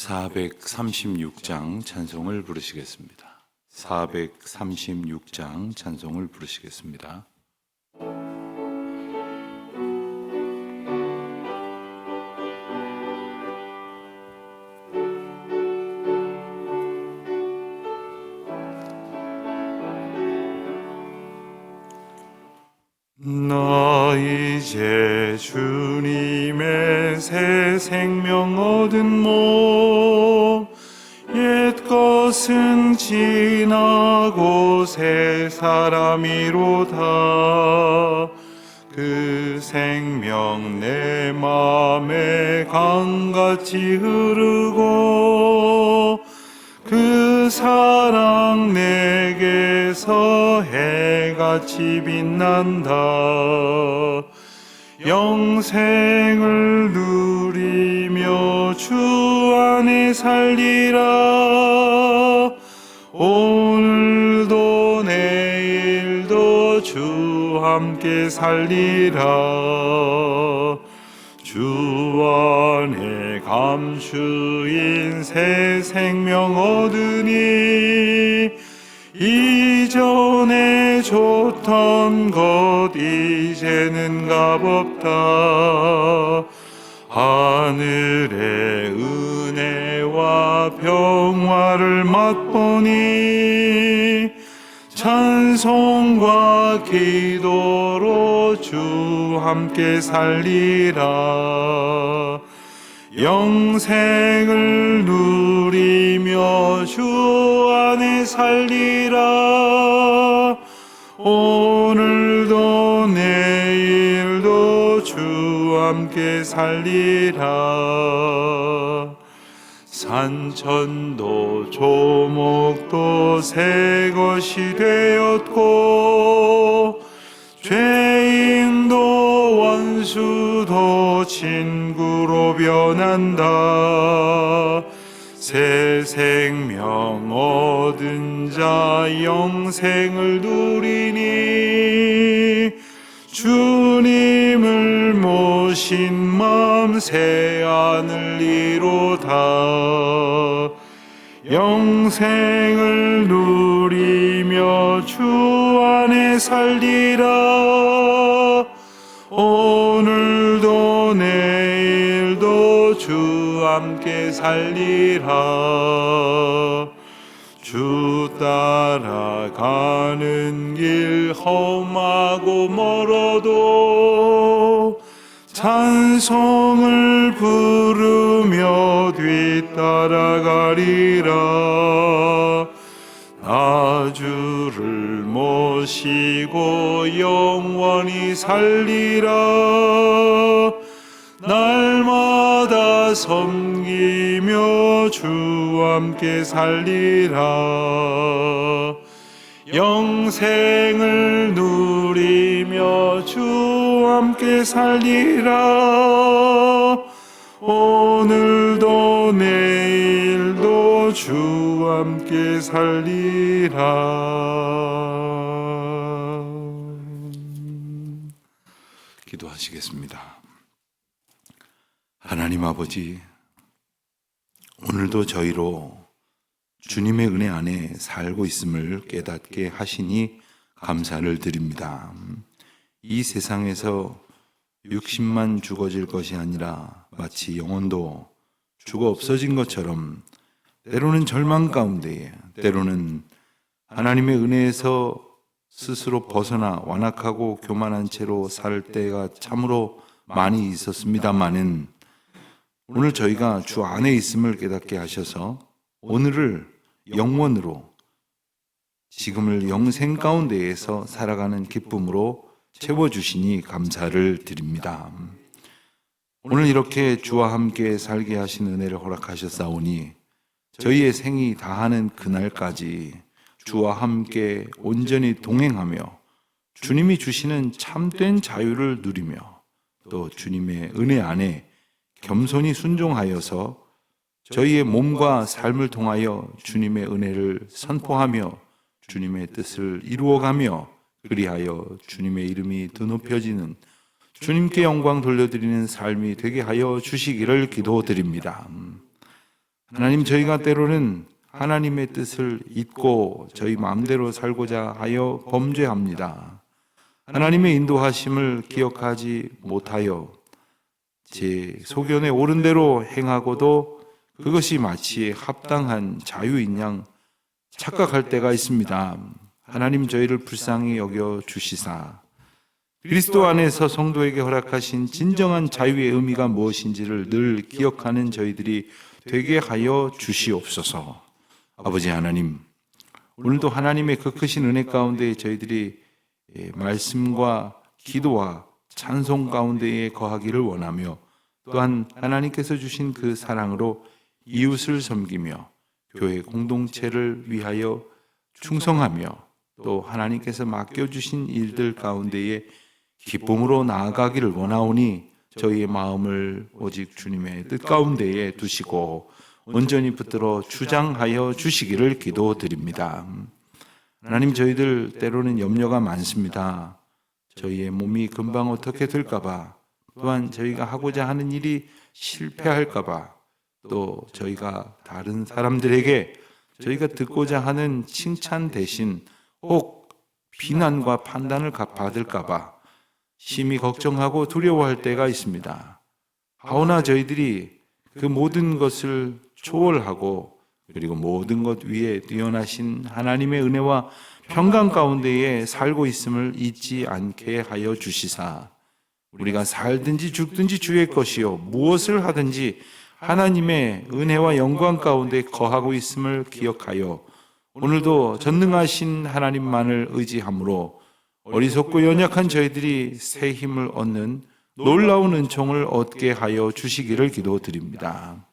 436장 찬송을 부르시겠습니다. 436장 찬송을 부르시겠습니다. 나 이제 주님의 새 생명 얻은 몸, 옛 것은 지나고 새 사람이로다. 그 생명 내 맘에 강같이 흐르고 그 사랑 내게서 해같이 빛난다. 영생을 누리며 주 안에 살리라. 오늘도 내일도 주 함께 살리라. 주 안에 감추인 새 생명 얻으니 이전에 좋던 것 이제는 값없다. 하늘의 은혜와 평화를 맛보니 찬송과 기도로 주 함께 살리라. 영생을 누리며 주 안에 살리라. 오늘도 내일도 주 함께 살리라. 산천도 조목도 새 것이 되었고 죄인도 원수도 친구로 변한다. 새 생명 얻은 자 영생을 누리니 주님을 모신 맘 새 하늘 이로다. 영생을 누리며 주 안에 살리라. 오늘도 내일도 주 함께 살리라. 주 따라가는 길 험하고 멀어도 찬송을 부르며 뒤따라가리라. 나 주를 모시고 영원히 살리라. 날마다 섬기며 주 함께 살리라. 영생을 누리며 주 함께 살리라. 오늘도 내일도 주 함께 살리라. 기도하시겠습니다. 하나님 아버지, 오늘도 저희로 주님의 은혜 안에 살고 있음을 깨닫게 하시니 감사를 드립니다. 이 세상에서 육신만 죽어질 것이 아니라 마치 영혼도 죽어 없어진 것처럼 때로는 절망 가운데에, 때로는 하나님의 은혜에서 스스로 벗어나 완악하고 교만한 채로 살 때가 참으로 많이 있었습니다마는 오늘 저희가 주 안에 있음을 깨닫게 하셔서 오늘을 영원으로, 지금을 영생 가운데에서 살아가는 기쁨으로 채워주시니 감사를 드립니다. 오늘 이렇게 주와 함께 살게 하신 은혜를 허락하셨사오니 저희의 생이 다하는 그날까지 주와 함께 온전히 동행하며 주님이 주시는 참된 자유를 누리며 또 주님의 은혜 안에 겸손히 순종하여서 저희의 몸과 삶을 통하여 주님의 은혜를 선포하며 주님의 뜻을 이루어가며 그리하여 주님의 이름이 드높여지는, 주님께 영광 돌려드리는 삶이 되게 하여 주시기를 기도드립니다. 하나님, 저희가 때로는 하나님의 뜻을 잊고 저희 마음대로 살고자 하여 범죄합니다. 하나님의 인도하심을 기억하지 못하여 제 소견에 옳은 대로 행하고도 그것이 마치 합당한 자유인 양 착각할 때가 있습니다. 하나님, 저희를 불쌍히 여겨 주시사 그리스도 안에서 성도에게 허락하신 진정한 자유의 의미가 무엇인지를 늘 기억하는 저희들이 되게 하여 주시옵소서. 아버지 하나님, 오늘도 하나님의 그 크신 은혜 가운데 저희들이 말씀과 기도와 찬송 가운데에 거하기를 원하며, 또한 하나님께서 주신 그 사랑으로 이웃을 섬기며 교회 공동체를 위하여 충성하며, 또 하나님께서 맡겨주신 일들 가운데에 기쁨으로 나아가기를 원하오니 저희의 마음을 오직 주님의 뜻 가운데에 두시고 온전히 붙들어 주장하여 주시기를 기도드립니다. 하나님, 저희들 때로는 염려가 많습니다. 저희의 몸이 금방 어떻게 될까봐, 또한 저희가 하고자 하는 일이 실패할까봐, 또 저희가 다른 사람들에게 저희가 듣고자 하는 칭찬 대신 혹 비난과 판단을 받을까봐 심히 걱정하고 두려워할 때가 있습니다. 하오나 저희들이 그 모든 것을 초월하고, 그리고 모든 것 위에 뛰어나신 하나님의 은혜와 평강 가운데에 살고 있음을 잊지 않게 하여 주시사, 우리가 살든지 죽든지 주의 것이요 무엇을 하든지 하나님의 은혜와 영광 가운데 거하고 있음을 기억하여 오늘도 전능하신 하나님만을 의지함으로 어리석고 연약한 저희들이 새 힘을 얻는 놀라운 은총을 얻게 하여 주시기를 기도드립니다.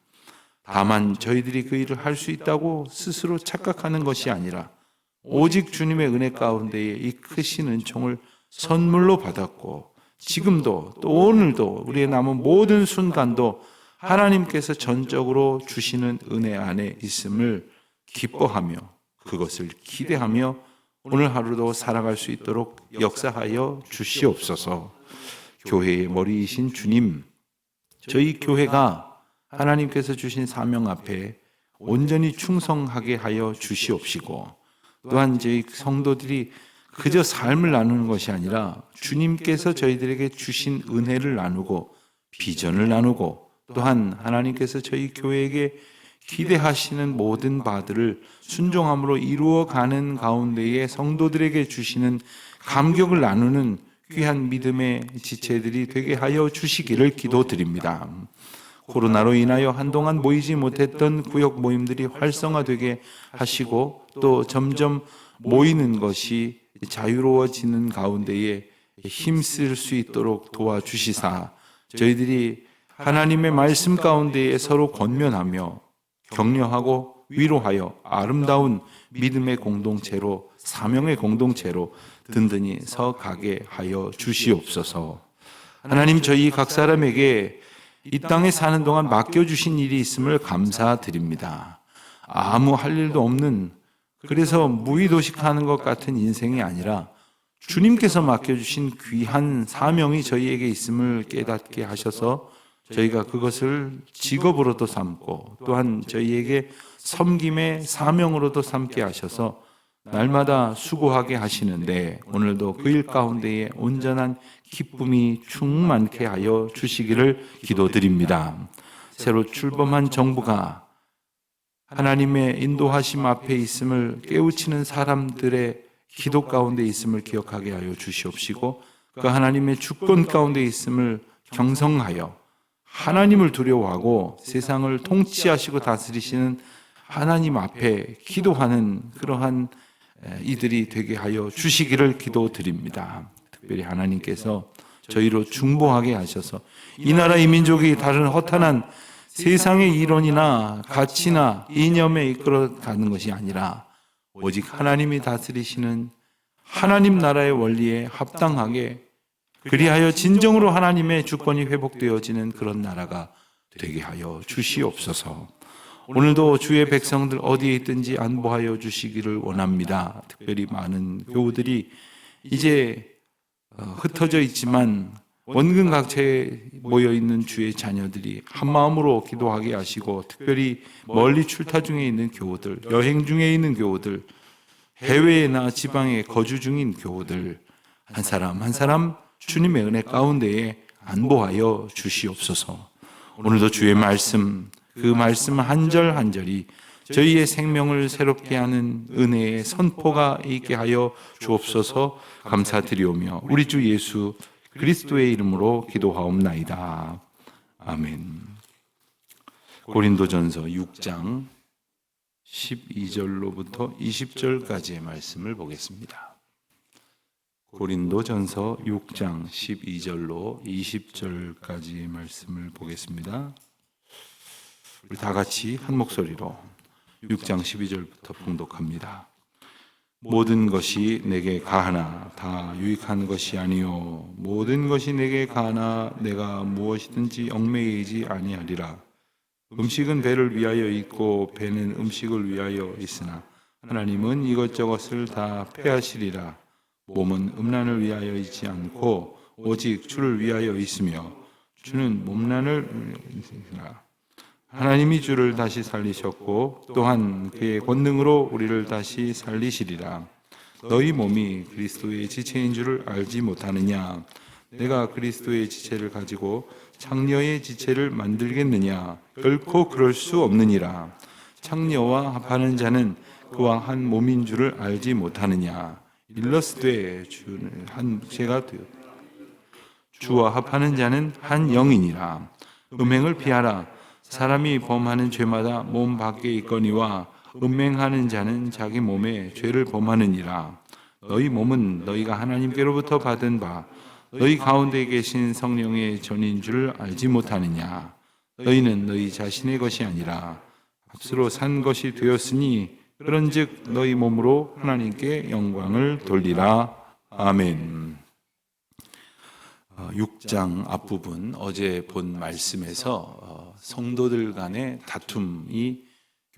다만 저희들이 그 일을 할 수 있다고 스스로 착각하는 것이 아니라 오직 주님의 은혜 가운데에 이 크신 은총을 선물로 받았고, 지금도 또 오늘도 우리의 남은 모든 순간도 하나님께서 전적으로 주시는 은혜 안에 있음을 기뻐하며 그것을 기대하며 오늘 하루도 살아갈 수 있도록 역사하여 주시옵소서. 교회의 머리이신 주님, 저희 교회가 하나님께서 주신 사명 앞에 온전히 충성하게 하여 주시옵시고, 또한 저희 성도들이 그저 삶을 나누는 것이 아니라 주님께서 저희들에게 주신 은혜를 나누고 비전을 나누고, 또한 하나님께서 저희 교회에게 기대하시는 모든 바들을 순종함으로 이루어가는 가운데에 성도들에게 주시는 감격을 나누는 귀한 믿음의 지체들이 되게 하여 주시기를 기도드립니다. 코로나로 인하여 한동안 모이지 못했던 구역 모임들이 활성화되게 하시고, 또 점점 모이는 것이 자유로워지는 가운데에 힘쓸 수 있도록 도와주시사, 저희들이 하나님의 말씀 가운데에 서로 권면하며 격려하고 위로하여 아름다운 믿음의 공동체로, 사명의 공동체로 든든히 서가게 하여 주시옵소서. 하나님, 저희 각 사람에게 이 땅에 사는 동안 맡겨주신 일이 있음을 감사드립니다. 아무 할 일도 없는, 그래서 무의도식하는 것 같은 인생이 아니라 주님께서 맡겨주신 귀한 사명이 저희에게 있음을 깨닫게 하셔서 저희가 그것을 직업으로도 삼고, 또한 저희에게 섬김의 사명으로도 삼게 하셔서 날마다 수고하게 하시는데, 오늘도 그 일 가운데에 온전한 기쁨이 충만케 하여 주시기를 기도드립니다. 새로 출범한 정부가 하나님의 인도하심 앞에 있음을 깨우치는 사람들의 기도 가운데 있음을 기억하게 하여 주시옵시고, 그 하나님의 주권 가운데 있음을 경성하여 하나님을 두려워하고 세상을 통치하시고 다스리시는 하나님 앞에 기도하는 그러한 이들이 되게 하여 주시기를 기도드립니다. 특별히 하나님께서 저희로 중보하게 하셔서 이 나라 이 민족이 다른 허탄한 세상의 이론이나 가치나 이념에 이끌어가는 것이 아니라 오직 하나님이 다스리시는 하나님 나라의 원리에 합당하게, 그리하여 진정으로 하나님의 주권이 회복되어지는 그런 나라가 되게 하여 주시옵소서. 오늘도 주의 백성들 어디에 있든지 안보하여 주시기를 원합니다. 특별히 많은 교우들이 이제 흩어져 있지만 원근 각처에 모여있는 주의 자녀들이 한마음으로 기도하게 하시고, 특별히 멀리 출타 중에 있는 교우들, 여행 중에 있는 교우들, 해외나 지방에 거주 중인 교우들, 한 사람 한 사람 주님의 은혜 가운데에 안보하여 주시옵소서. 오늘도 주의 말씀, 그 말씀 한 절 한 절이 저희의 생명을 새롭게 하는 은혜의 선포가 있게 하여 주옵소서. 감사드리오며 우리 주 예수 그리스도의 이름으로 기도하옵나이다. 아멘. 고린도전서 6장 12절로부터 20절까지의 말씀을 보겠습니다. 고린도전서 6장 12절로 20절까지의 말씀을 보겠습니다. 우리 다 같이 한 목소리로 6장 12절부터 봉독합니다. 모든 것이 내게 가하나 다 유익한 것이 아니요 모든 것이 내게 가하나 내가 무엇이든지 얽매이지 아니하리라. 음식은 배를 위하여 있고 배는 음식을 위하여 있으나 하나님은 이것저것을 다 폐하시리라. 몸은 음란을 위하여 있지 않고 오직 주를 위하여 있으며 주는 몸란을 위하여. 하나님이 주를 다시 살리셨고 또한 그의 권능으로 우리를 다시 살리시리라. 너희 몸이 그리스도의 지체인 줄을 알지 못하느냐? 내가 그리스도의 지체를 가지고 창녀의 지체를 만들겠느냐? 결코 그럴 수 없느니라. 창녀와 합하는 자는 그와 한 몸인 줄을 알지 못하느냐? 일러스되 주는 한 제가 되었다. 주와 합하는 자는 한 영이니라. 음행을 피하라. 사람이 범하는 죄마다 몸 밖에 있거니와 음행하는 자는 자기 몸에 죄를 범하느니라. 너희 몸은 너희가 하나님께로부터 받은 바 너희 가운데 계신 성령의 전인 줄 알지 못하느냐. 너희는 너희 자신의 것이 아니라 값으로 산 것이 되었으니 그런즉 너희 몸으로 하나님께 영광을 돌리라. 아멘. 6장 앞부분 어제 본 말씀에서 성도들 간의 다툼이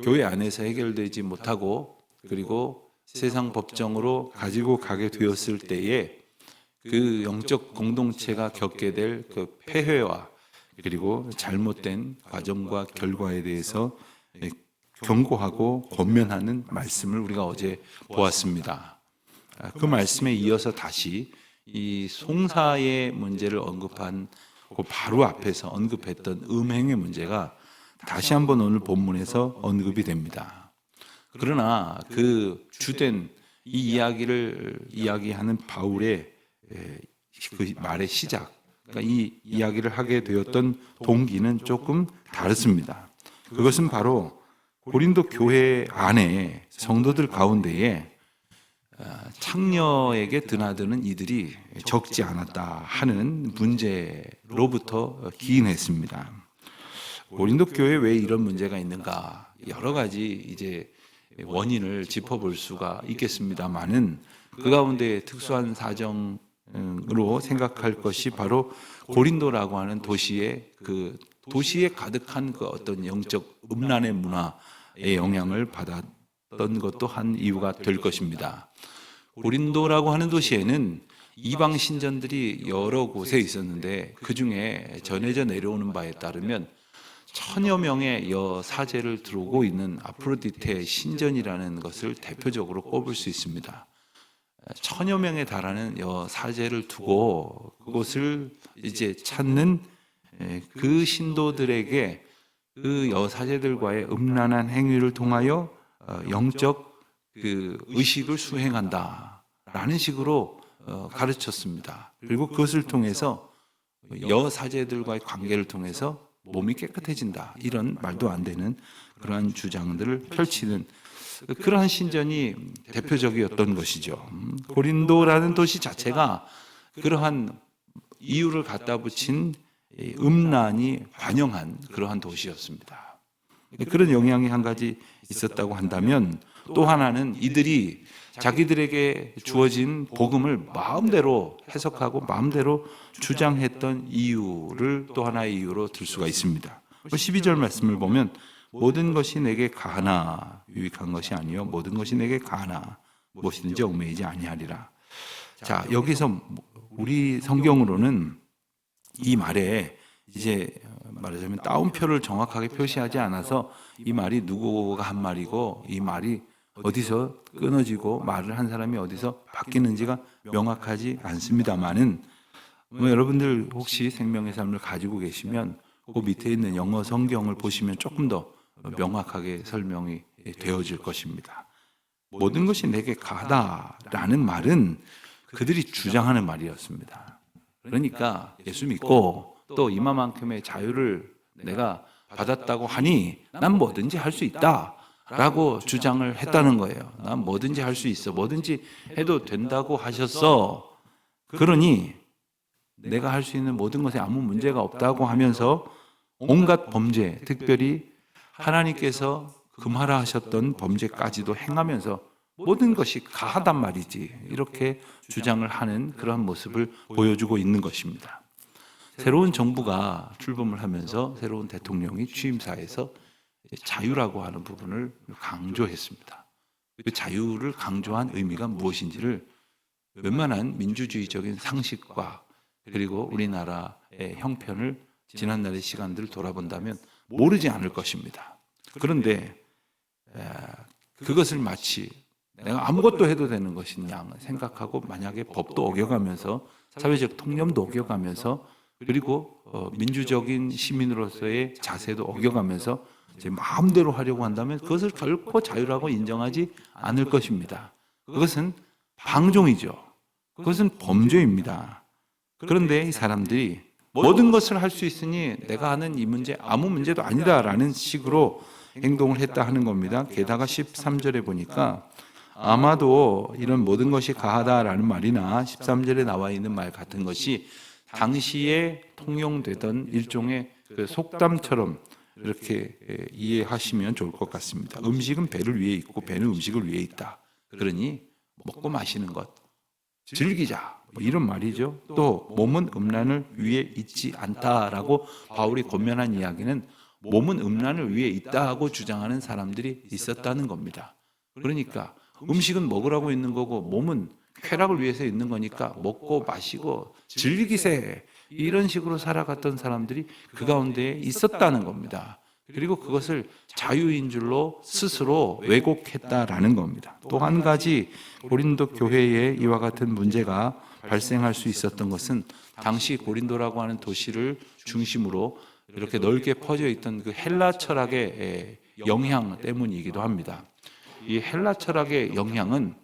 교회 안에서 해결되지 못하고 그리고 세상 법정으로 가지고 가게 되었을 때에 그 영적 공동체가 겪게 될 그 폐회와 그리고 잘못된 과정과 결과에 대해서 경고하고 권면하는 말씀을 우리가 어제 보았습니다. 그 말씀에 이어서 다시 이 송사의 문제를 언급한 그 바로 앞에서 언급했던 음행의 문제가 다시 한번 오늘 본문에서 언급이 됩니다. 그러나 그 주된 이 이야기를 이야기하는 바울의 그 말의 시작, 그러니까 이 이야기를 하게 되었던 동기는 조금 다릅니다. 그것은 바로 고린도 교회 안에 성도들 가운데에 창녀에게 드나드는 이들이 적지 않았다 하는 문제로부터 기인했습니다. 고린도 교회에 왜 이런 문제가 있는가? 여러 가지 이제 원인을 짚어볼 수가 있겠습니다만은 그 가운데 특수한 사정으로 생각할 것이 바로 고린도라고 하는 도시에 가득한 그 어떤 영적 음란의 문화의 영향을 받았던 것도 한 이유가 될 것입니다. 고린도라고 하는 도시에는 이방 신전들이 여러 곳에 있었는데 그 중에 전해져 내려오는 바에 따르면 1000여 명의 여사제를 두고 있는 아프로디테 신전이라는 것을 대표적으로 꼽을 수 있습니다. 1000여 명에 달하는 여사제를 두고 그곳을 이제 찾는 그 신도들에게 그 여사제들과의 음란한 행위를 통하여 영적 그 의식을 수행한다라는 식으로 가르쳤습니다. 그리고 그것을 통해서 여사제들과의 관계를 통해서 몸이 깨끗해진다, 이런 말도 안 되는 그러한 주장들을 펼치는 그러한 신전이 대표적이었던 것이죠. 고린도라는 도시 자체가 그러한 이유를 갖다 붙인 음란이 관영한 그러한 도시였습니다. 그런 영향이 한 가지 있었다고 한다면 또 하나는 이들이 자기들에게 주어진 복음을 마음대로 해석하고 마음대로 주장했던 이유를 또 하나의 이유로 들 수가 있습니다. 12절 말씀을 보면 모든 것이 내게 가하나 유익한 것이 아니요 모든 것이 내게 가하나 무엇이든지 얽매이지 아니하리라. 자, 여기서 우리 성경으로는 이 말에 이제 말하자면 따옴표를 정확하게 표시하지 않아서 이 말이 누구가 한 말이고 이 말이 어디서 끊어지고 말을 한 사람이 어디서 바뀌는지가 명확하지 않습니다만은 여러분들 혹시 생명의 삶을 가지고 계시면 그 밑에 있는 영어 성경을 보시면 조금 더 명확하게 설명이 되어질 것입니다. 모든 것이 내게 가하다라는 말은 그들이 주장하는 말이었습니다. 그러니까 예수 믿고 또 이마만큼의 자유를 내가 받았다고 하니 난 뭐든지 할 수 있다 라고 주장을 했다는 거예요. 난 뭐든지 할 수 있어, 뭐든지 해도 된다고 하셨어. 그러니 내가 할 수 있는 모든 것에 아무 문제가 없다고 하면서 온갖 범죄, 특별히 하나님께서 금하라 하셨던 범죄까지도 행하면서 모든 것이 가하단 말이지, 이렇게 주장을 하는 그런 모습을 보여주고 있는 것입니다. 새로운 정부가 출범을 하면서 새로운 대통령이 취임사에서 자유라고 하는 부분을 강조했습니다. 그 자유를 강조한 의미가 무엇인지를 웬만한 민주주의적인 상식과 그리고 우리나라의 형편을 지난날의 시간들을 돌아본다면 모르지 않을 것입니다. 그런데 그것을 마치 내가 아무것도 해도 되는 것이냐 생각하고 만약에 법도 어겨가면서 사회적 통념도 어겨가면서 그리고 민주적인 시민으로서의 자세도 어겨가면서 제 마음대로 하려고 한다면 그것을 결코 자유라고 인정하지 않을 것입니다. 그것은 방종이죠. 그것은 범죄입니다. 그런데 이 사람들이 모든 것을 할 수 있으니 내가 하는 이 문제 아무 문제도 아니다라는 식으로 행동을 했다 하는 겁니다. 게다가 13절에 보니까 아마도 이런 모든 것이 가하다라는 말이나 13절에 나와 있는 말 같은 것이 당시에 통용되던 일종의 그 속담처럼 이렇게 이해하시면 좋을 것 같습니다. 음식은 배를 위해 있고 배는 음식을 위해 있다. 그러니 먹고 마시는 것 즐기자, 이런 말이죠. 또 몸은 음란을 위해 있지 않다라고 바울이 권면한 이야기는 몸은 음란을 위해 있다고 주장하는 사람들이 있었다는 겁니다. 그러니까 음식은 먹으라고 있는 거고 몸은 쾌락을 위해서 있는 거니까 먹고 마시고 즐기세, 이런 식으로 살아갔던 사람들이 그 가운데 있었다는 겁니다. 그리고 그것을 자유인 줄로 스스로 왜곡했다라는 겁니다. 또 한 가지 고린도 교회에 이와 같은 문제가 발생할 수 있었던 것은 당시 고린도라고 하는 도시를 중심으로 이렇게 넓게 퍼져 있던 그 헬라 철학의 영향 때문이기도 합니다. 이 헬라 철학의 영향은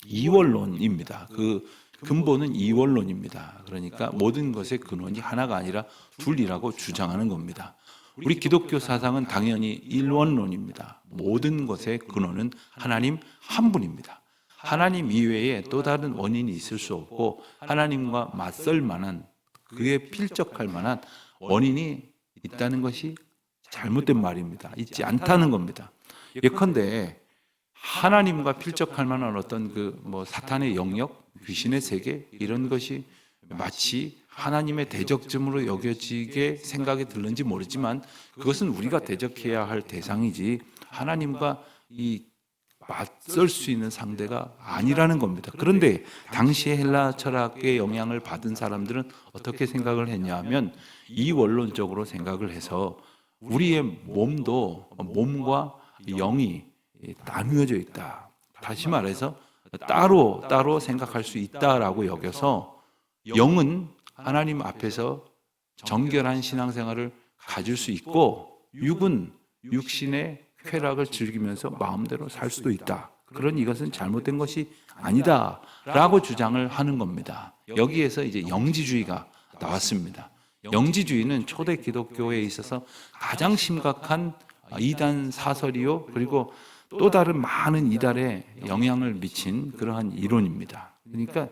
이원론입니다. 그 근본은 이원론입니다. 그러니까 모든 것의 근원이 하나가 아니라 둘이라고 주장하는 겁니다. 우리 기독교 사상은 당연히 일원론입니다. 모든 것의 근원은 하나님 한 분입니다. 하나님 이외에 또 다른 원인이 있을 수 없고 하나님과 맞설 만한, 그에 필적할 만한 원인이 있다는 것이 잘못된 말입니다. 있지 않다는 겁니다. 예컨대 하나님과 필적할 만한 어떤 사탄의 영역, 귀신의 세계, 이런 것이 마치 하나님의 대적점으로 여겨지게 생각이 들는지 모르지만 그것은 우리가 대적해야 할 대상이지 하나님과 맞설 수 있는 상대가 아니라는 겁니다. 그런데 당시에 헬라 철학의 영향을 받은 사람들은 어떻게 생각을 했냐 하면 이원론적으로 생각을 해서 우리의 몸과 영이 나누어져 있다. 다시 말해서 따로 생각할 수 있다라고 여겨서 영은 하나님 앞에서 정결한 신앙생활을 가질 수 있고 육은 육신의 쾌락을 즐기면서 마음대로 살 수도 있다. 그러니 이것은 잘못된 것이 아니다라고 주장을 하는 겁니다. 여기에서 이제 영지주의가 나왔습니다. 영지주의는 초대 기독교에 있어서 가장 심각한 이단 사설이요, 그리고 또 다른 많은 이단에 영향을 미친 그러한 이론입니다. 그러니까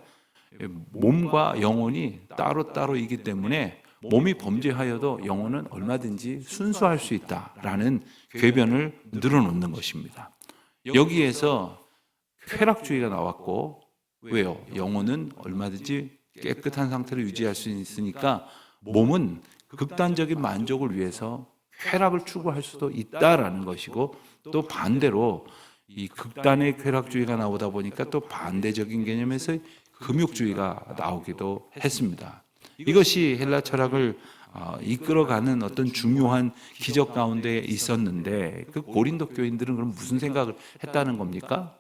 몸과 영혼이 따로따로이기 때문에 몸이 범죄하여도 영혼은 얼마든지 순수할 수 있다라는 궤변을 늘어놓는 것입니다. 여기에서 쾌락주의가 나왔고, 왜요? 영혼은 얼마든지 깨끗한 상태를 유지할 수 있으니까 몸은 극단적인 만족을 위해서 쾌락을 추구할 수도 있다라는 것이고, 또 반대로 이 극단의 쾌락주의가 나오다 보니까 또 반대적인 개념에서 금욕주의가 나오기도 했습니다. 이것이 헬라 철학을 이끌어가는 어떤 중요한 기적 가운데 있었는데 그 고린도 교인들은 그럼 무슨 생각을 했다는 겁니까?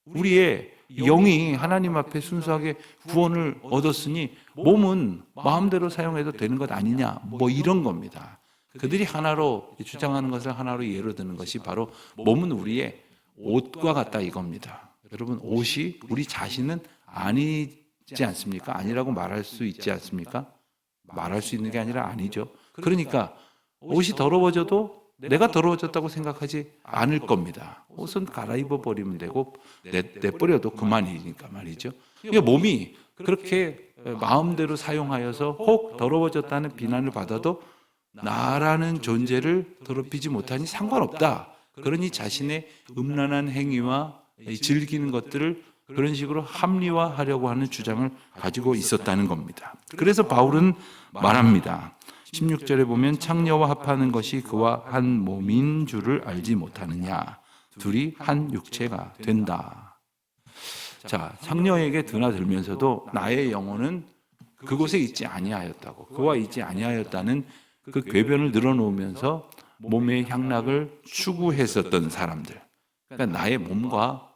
우리의 영이 하나님 앞에 순수하게 구원을 얻었으니 몸은 마음대로 사용해도 되는 것 아니냐, 뭐 이런 겁니다. 그들이 하나로 주장하는 것을 하나로 예로 드는 것이 바로 몸은 우리의 옷과 같다 이겁니다. 여러분, 옷이 우리 자신은 아니지 않습니까? 아니라고 말할 수 있지 않습니까? 말할 수 있는 게 아니라 아니죠. 그러니까 옷이 더러워져도 내가 더러워졌다고 생각하지 않을 겁니다. 옷은 갈아입어 버리면 되고 내버려도 그만이니까 말이죠. 그러니까 몸이 그렇게 마음대로 사용하여서 혹 더러워졌다는 비난을 받아도 나라는 존재를 더럽히지 못하니 상관없다. 그러니 자신의 음란한 행위와 즐기는 것들을 그런 식으로 합리화하려고 하는 주장을 가지고 있었다는 겁니다. 그래서 바울은 말합니다. 16절에 보면 창녀와 합하는 것이 그와 한 몸인 줄을 알지 못하느냐. 둘이 한 육체가 된다. 자, 창녀에게 드나들면서도 나의 영혼은 그곳에 있지 아니하였다고, 그와 있지 아니하였다는 그 궤변을 늘어놓으면서 몸의 향락을 추구했었던 사람들. 그러니까 나의 몸과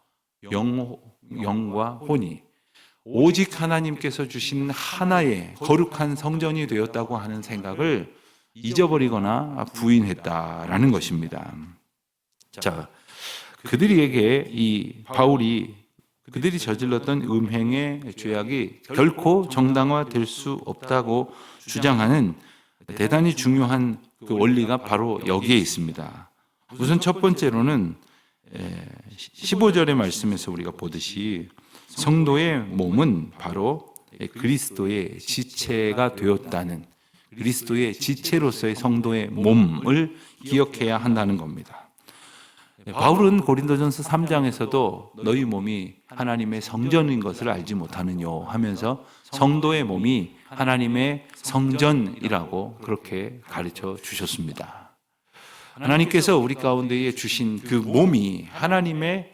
영과 혼이 오직 하나님께서 주신 하나의 거룩한 성전이 되었다고 하는 생각을 잊어버리거나 부인했다라는 것입니다. 자, 그들에게 이 바울이 그들이 저질렀던 음행의 죄악이 결코 정당화될 수 없다고 주장하는 대단히 중요한 그 원리가 바로 여기에 있습니다. 우선 첫 번째로는 15절의 말씀에서 우리가 보듯이 성도의 몸은 바로 그리스도의 지체가 되었다는, 그리스도의 지체로서의 성도의 몸을 기억해야 한다는 겁니다. 바울은 고린도전서 3장에서도 너희 몸이 하나님의 성전인 것을 알지 못하느뇨 하면서 성도의 몸이 하나님의 성전이라고 그렇게 가르쳐 주셨습니다. 하나님께서 우리 가운데에 주신 그 몸이 하나님의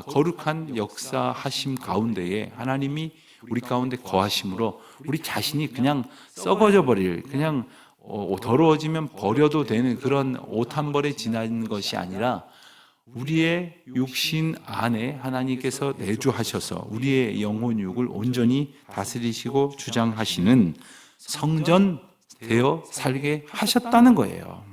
거룩한 역사하심 가운데에 하나님이 우리 가운데 거하심으로 우리 자신이 그냥 썩어져 버릴, 그냥 더러워지면 버려도 되는 그런 옷 한 벌에 지나는 것이 아니라 우리의 육신 안에 하나님께서 내주하셔서 우리의 영혼 육을 온전히 다스리시고 주장하시는 성전 되어 살게 하셨다는 거예요.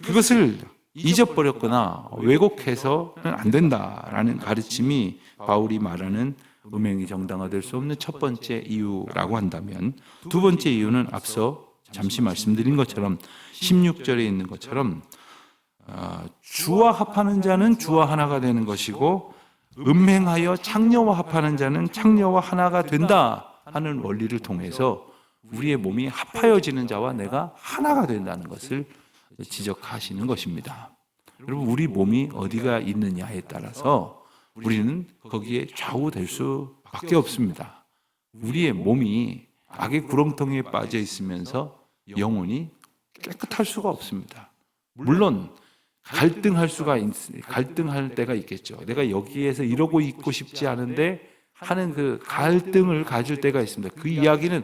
그것을 잊어버렸거나 왜곡해서는 안 된다라는 가르침이 바울이 말하는 음행이 정당화될 수 없는 첫 번째 이유라고 한다면, 두 번째 이유는 앞서 잠시 말씀드린 것처럼 16절에 있는 것처럼 주와 합하는 자는 주와 하나가 되는 것이고 음행하여 창녀와 합하는 자는 창녀와 하나가 된다 하는 원리를 통해서 우리의 몸이 합하여지는 자와 내가 하나가 된다는 것을 지적하시는 것입니다. 여러분, 우리 몸이 어디가 있느냐에 따라서 우리는 거기에 좌우될 수밖에 없습니다. 우리의 몸이 악의 구렁텅이에 빠져 있으면서 영혼이 깨끗할 수가 없습니다. 물론 갈등할 때가 있겠죠. 내가 여기에서 이러고 있고 싶지 않은데 하는 그 갈등을 가질 때가 있습니다. 그 이야기는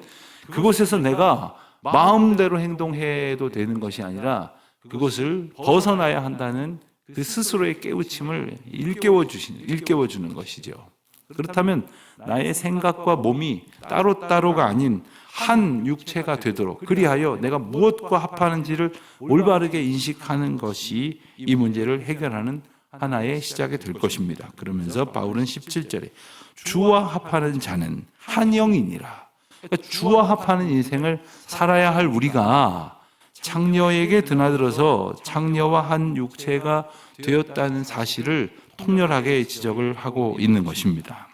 그곳에서 내가 마음대로 행동해도 되는 것이 아니라 그것을 벗어나야 한다는 그 스스로의 깨우침을 일깨워주는 것이죠. 그렇다면 나의 생각과 몸이 따로따로가 아닌 한 육체가 되도록, 그리하여 내가 무엇과 합하는지를 올바르게 인식하는 것이 이 문제를 해결하는 하나의 시작이 될 것입니다. 그러면서 바울은 17절에 주와 합하는 자는 한 영이니라. 그러니까 주와 합하는 인생을 살아야 할 우리가 창녀에게 드나들어서 창녀와 한 육체가 되었다는 사실을 통렬하게 지적을 하고 있는 것입니다.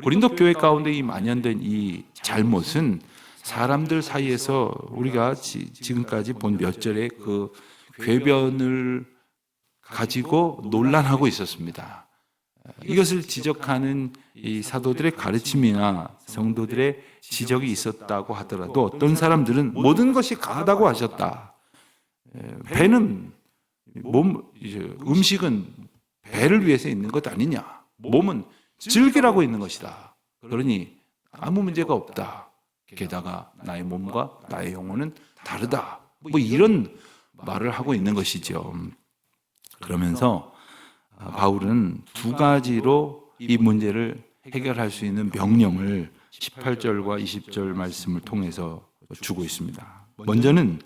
고린도 교회 가운데 이 만연된 이 잘못은 사람들 사이에서 우리가 지금까지 본 몇 절의 그 궤변을 가지고 논란하고 있었습니다. 이것을 지적하는 이 사도들의 가르침이나 성도들의 지적이 있었다고 하더라도 어떤 사람들은 모든 것이 가하다고 하셨다. 음식은 배를 위해서 있는 것 아니냐. 몸은 즐기라고 있는 것이다. 그러니 아무 문제가 없다. 게다가 나의 몸과 나의 영혼은 다르다. 뭐 이런 말을 하고 있는 것이죠. 그러면서 바울은 두 가지로 이 문제를 해결할 수 있는 명령을 18절과 20절 말씀을 통해서 주고 있습니다. 먼저는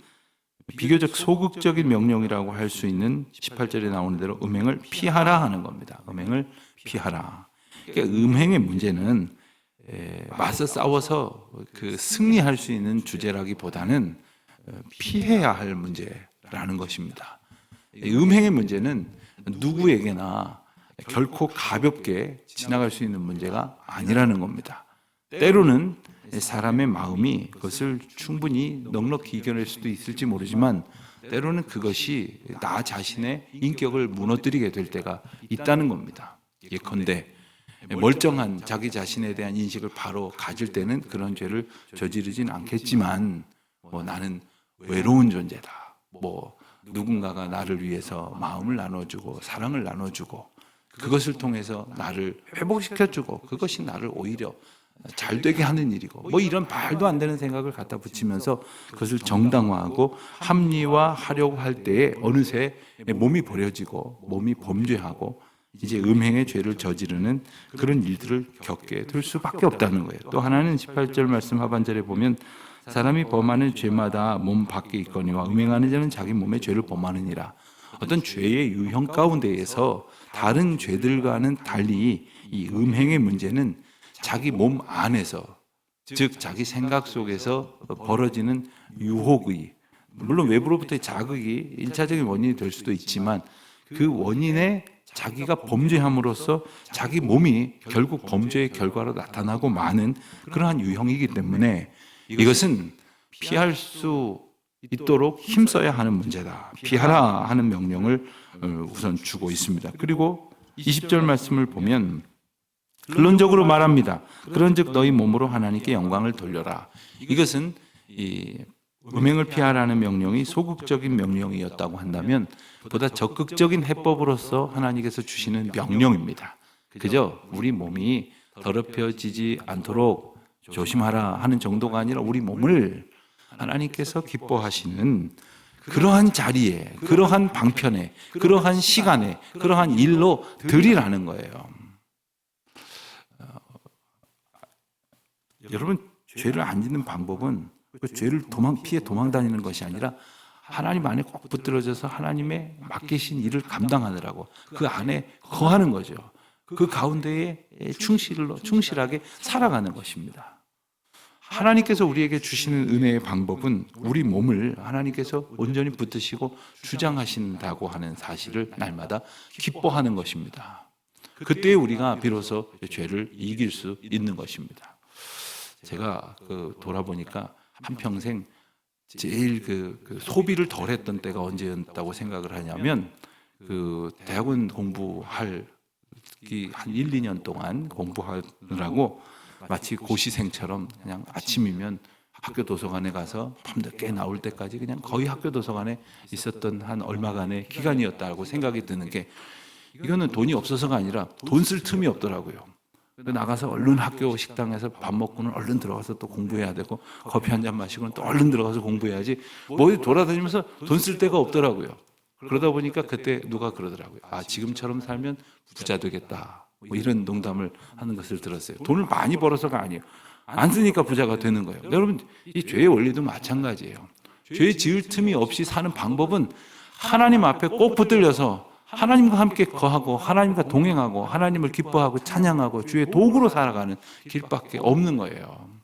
비교적 소극적인 명령이라고 할 수 있는 18절에 나오는 대로 음행을 피하라 하는 겁니다. 음행을 피하라. 그러니까 음행의 문제는 맞서 싸워서 승리할 수 있는 주제라기보다는 피해야 할 문제라는 것입니다. 음행의 문제는 누구에게나 결코 가볍게 지나갈 수 있는 문제가 아니라는 겁니다. 때로는 사람의 마음이 그것을 충분히 넉넉히 이겨낼 수도 있을지 모르지만 때로는 그것이 나 자신의 인격을 무너뜨리게 될 때가 있다는 겁니다. 예컨대 멀쩡한 자기 자신에 대한 인식을 바로 가질 때는 그런 죄를 저지르진 않겠지만 나는 외로운 존재다. 누군가가 나를 위해서 마음을 나눠주고 사랑을 나눠주고 그것을 통해서 나를 회복시켜주고 그것이 나를 오히려 잘 되게 하는 일이고 이런 말도 안 되는 생각을 갖다 붙이면서 그것을 정당화하고 합리화하려고 할 때에 어느새 몸이 버려지고 몸이 범죄하고 이제 음행의 죄를 저지르는 그런 일들을 겪게 될 수밖에 없다는 거예요. 또 하나는 18절 말씀 하반절에 보면 사람이 범하는 죄마다 몸 밖에 있거니와 음행하는 자는 자기 몸의 죄를 범하느니라. 어떤 죄의 유형 가운데에서 다른 죄들과는 달리 이 음행의 문제는 자기 몸 안에서, 즉 자기 생각 속에서 벌어지는 유혹의, 물론 외부로부터의 자극이 1차적인 원인이 될 수도 있지만 그 원인에 자기가 범죄함으로써 자기 몸이 결국 범죄의 결과로 나타나고 마는 그러한 유형이기 때문에 이것은 피할 수 있도록 힘써야 하는 문제다. 피하라 하는 명령을 우선 주고 있습니다. 그리고 20절 말씀을 보면 결론적으로 말합니다. 그런즉 너희 몸으로 하나님께 영광을 돌려라. 이것은 이 음행을 피하라는 명령이 소극적인 명령이었다고 한다면 보다 적극적인 해법으로서 하나님께서 주시는 명령입니다. 그저 우리 몸이 더럽혀지지 않도록 조심하라 하는 정도가 아니라 우리 몸을 하나님께서 기뻐하시는 그러한 자리에, 그러한 방편에, 그러한 시간에, 그러한 일로 드리라는 거예요. 여러분, 죄를 안 짓는 방법은 그 죄를 피해 도망다니는 것이 아니라 하나님 안에 꼭 붙들어져서 하나님의 맡기신 일을 감당하느라고 그 안에 거하는 거죠. 그 가운데에 충실하게 살아가는 것입니다. 하나님께서 우리에게 주시는 은혜의 방법은 우리 몸을 하나님께서 온전히 붙드시고 주장하신다고 하는 사실을 날마다 기뻐하는 것입니다. 그때 우리가 비로소 죄를 이길 수 있는 것입니다. 제가 돌아보니까 한평생 제일 소비를 덜 했던 때가 언제였다고 생각을 하냐면 대학원 공부할 한 1, 2년 동안 공부하느라고 마치 고시생처럼 그냥 아침이면 학교 도서관에 가서 밤늦게 나올 때까지 그냥 거의 학교 도서관에 있었던 한 얼마간의 기간이었다고 생각이 드는 게 이거는 돈이 없어서가 아니라 돈 쓸 틈이 없더라고요. 나가서 얼른 학교 식당에서 밥 먹고는 얼른 들어가서 또 공부해야 되고 커피 한 잔 마시고는 또 얼른 들어가서 공부해야지 돌아다니면서 돈 쓸 데가 없더라고요. 그러다 보니까 그때 누가 그러더라고요. 지금처럼 살면 부자 되겠다. 이런 농담을 하는 것을 들었어요. 돈을 많이 벌어서가 아니에요. 안 쓰니까 부자가 되는 거예요. 여러분, 이 죄의 원리도 마찬가지예요. 죄 지을 틈이 없이 사는 방법은 하나님 앞에 꼭 붙들려서 하나님과 함께 거하고 하나님과 동행하고 하나님을 기뻐하고 찬양하고 주의 도구로 살아가는 길밖에 없는 거예요.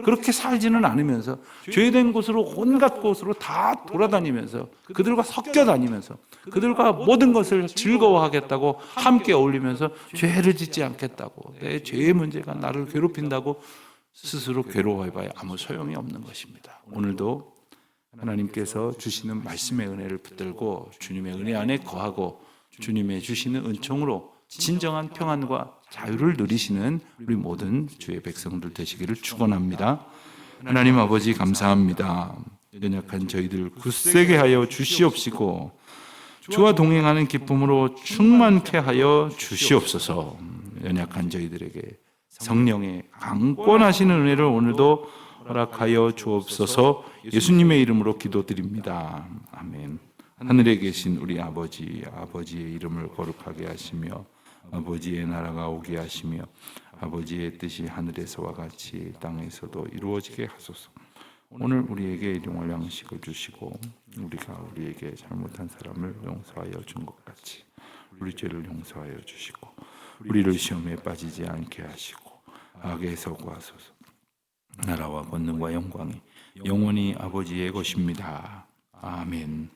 그렇게 살지는 않으면서 죄된 곳으로 온갖 곳으로 다 돌아다니면서 그들과 섞여 다니면서 그들과 모든 것을 즐거워하겠다고 함께 어울리면서 죄를 짓지 않겠다고 내 죄의 문제가 나를 괴롭힌다고 스스로 괴로워해봐야 아무 소용이 없는 것입니다. 오늘도 하나님께서 주시는 말씀의 은혜를 붙들고 주님의 은혜 안에 거하고 주님의 주시는 은총으로 진정한 평안과 자유를 누리시는 우리 모든 주의 백성들 되시기를 축원합니다. 하나님 아버지 감사합니다. 연약한 저희들 굳세게 하여 주시옵시고 주와 동행하는 기쁨으로 충만케 하여 주시옵소서. 연약한 저희들에게 성령의 강권하시는 은혜를 오늘도 허락하여 주옵소서. 예수님의 이름으로 기도드립니다. 아멘. 하늘에 계신 우리 아버지, 아버지의 이름을 거룩하게 하시며 아버지의 나라가 오게 하시며 아버지의 뜻이 하늘에서와 같이 땅에서도 이루어지게 하소서. 오늘 우리에게 일용할 양식을 주시고 우리가 우리에게 잘못한 사람을 용서하여 준 것 같이 우리 죄를 용서하여 주시고 우리를 시험에 빠지지 않게 하시고 악에서 구하소서. 나라와 권능과 영광이 영원히 아버지의 것입니다. 아멘.